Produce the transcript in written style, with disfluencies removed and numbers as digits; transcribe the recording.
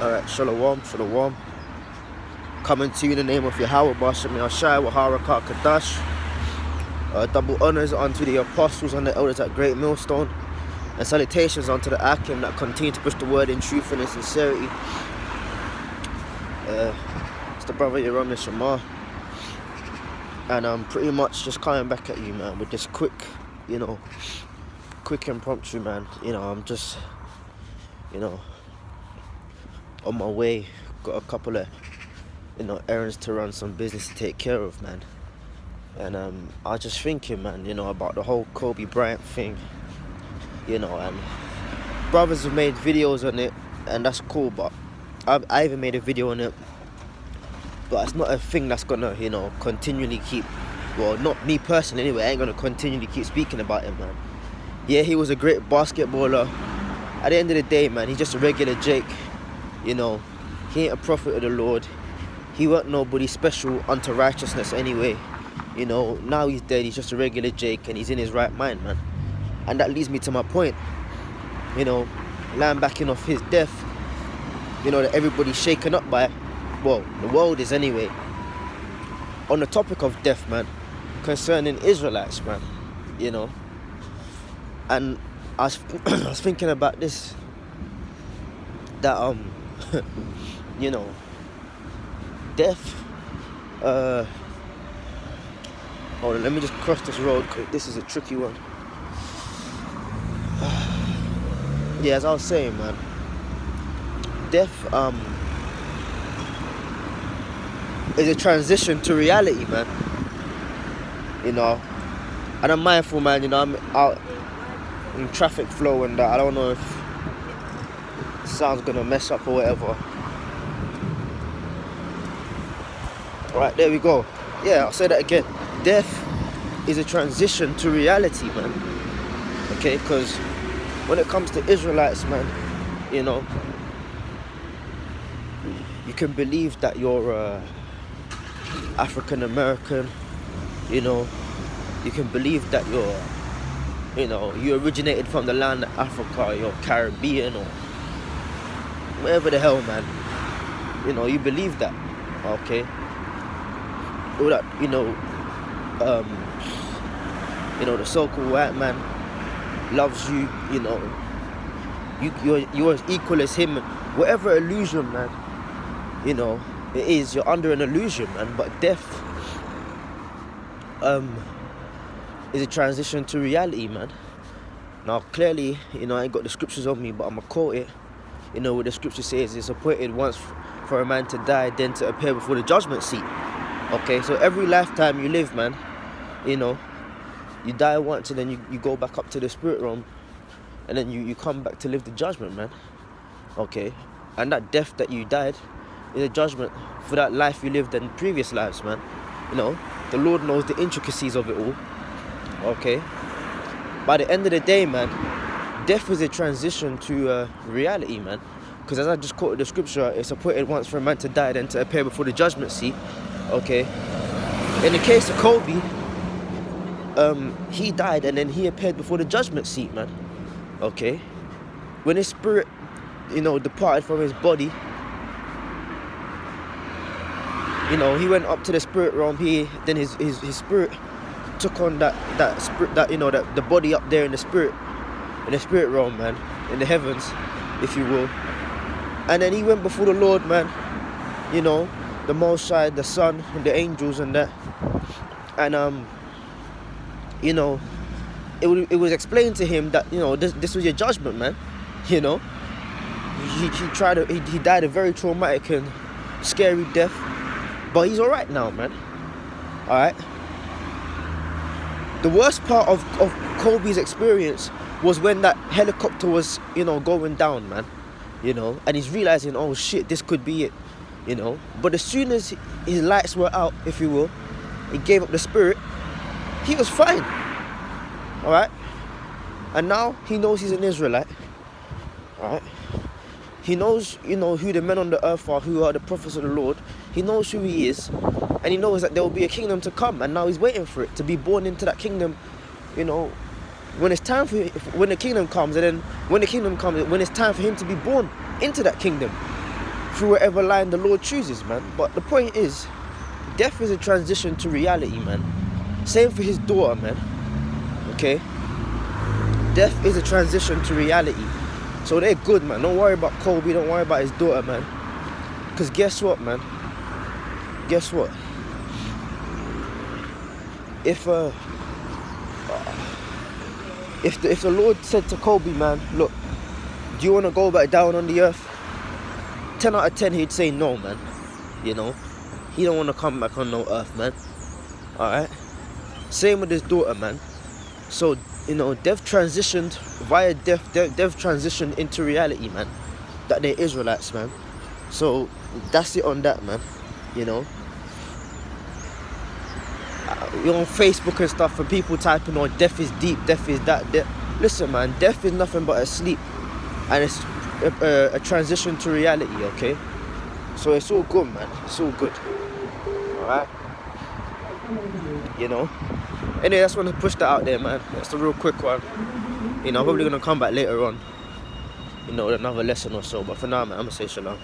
Alright, Shalom, Shalom. Coming to you in the name of Yahweh, Bashem Yashai, Waharakat Kadash. Double honors unto the apostles and the elders at Great Millstone. And salutations unto the Akim that continue to push the word in truth and in sincerity. It's the brother Yerom Neshama. And I'm pretty much just coming back at you, man, with this quick impromptu, man. I'm just, on my way. Got a couple of, errands to run, some business to take care of, man. And I was just thinking, man, about the whole Kobe Bryant thing, and brothers have made videos on it, and that's cool, but I even made a video on it, but it's not a thing that's gonna, continually keep, well, not me personally anyway, I ain't gonna continually keep speaking about him, man. Yeah, he was a great basketballer. At the end of the day, man, he's just a regular Jake. He ain't a prophet of the Lord. He weren't nobody special unto righteousness anyway. Now he's dead, he's just a regular Jake, and he's in his right mind, man. And that leads me to my point. Backing off his death, that everybody's shaken up by. Well, the world is anyway. On the topic of death, man, concerning Israelites, man, And I was thinking about this. That death. Hold on, let me just cross this road quick. This is a tricky one. Yeah, as I was saying, man, death is a transition to reality, man. And I'm mindful, man. I'm out in traffic flow and I don't know if the sound's gonna mess up or whatever. Alright, there we go. Yeah, I'll say that again. Death is a transition to reality, man. Okay, because when it comes to Israelites, man, you can believe that you're African American, you can believe that you originated from the land of Africa, you're Caribbean or whatever the hell, man. You believe that, okay? All that, the so-called white man loves you, you're as equal as him. Whatever illusion, man, it is, you're under an illusion, man. But death is a transition to reality, man. Now, clearly, I ain't got the scriptures on me, but I'm gonna quote it. What the scripture says, it's appointed once for a man to die, then to appear before the judgment seat. Okay, so every lifetime you live, man, you die once and then you go back up to the spirit realm and then you come back to live the judgment, man. Okay, and that death that you died is a judgment for that life you lived in previous lives, man. The Lord knows the intricacies of it all. Okay, by the end of the day, man, death is a transition to reality, man. Because as I just quoted the scripture, it's appointed once for a man to die, then to appear before the judgment seat. Okay, in the case of Kobe, he died and then he appeared before the judgment seat, man. Okay, when his spirit, departed from his body, he went up to the spirit realm. Then his spirit took on that spirit, that the body up there in the spirit realm, man, in the heavens, if you will. And then he went before the Lord, man, the Most High, the Son, and the angels and that. And it was explained to him that this was your judgment, man. He died a very traumatic and scary death, but he's alright now, man. Alright. The worst part of Kobe's experience was when that helicopter was going down, man. And he's realizing, oh shit, this could be it. But as soon as his lights were out, if you will, he gave up the spirit, he was fine. Alright? And now he knows he's an Israelite. Alright? He knows, who the men on the earth are, who are the prophets of the Lord. He knows who he is. And he knows that there will be a kingdom to come. And now he's waiting for it, to be born into that kingdom, when it's time for when the kingdom comes, and then when the kingdom comes, when it's time for him to be born into that kingdom through whatever line the Lord chooses, man. But the point is, death is a transition to reality, man. Same for his daughter, man. Okay? Death is a transition to reality. So they're good, man. Don't worry about Kobe, don't worry about his daughter, man. Because guess what, man? Guess what? If the Lord said to Kobe, man, look, do you want to go back down on the earth? 10 out of 10 he'd say no, man. You know, he don't want to come back on no earth, man. Alright? Same with his daughter, man. So, you know, death transitioned into reality, man. That they're Israelites, man. So that's it on that, man. You know, you're on Facebook and stuff, and people typing, "Oh, death is deep, death is that." Listen, man, death is nothing but a sleep, and it's a transition to reality. Okay, so it's all good, man. It's all good. All right. You know. Anyway, I just want to push that out there, man. That's a real quick one. You know, I'm probably gonna come back later on. You know, with another lesson or so. But for now, man, I'm gonna say shalom.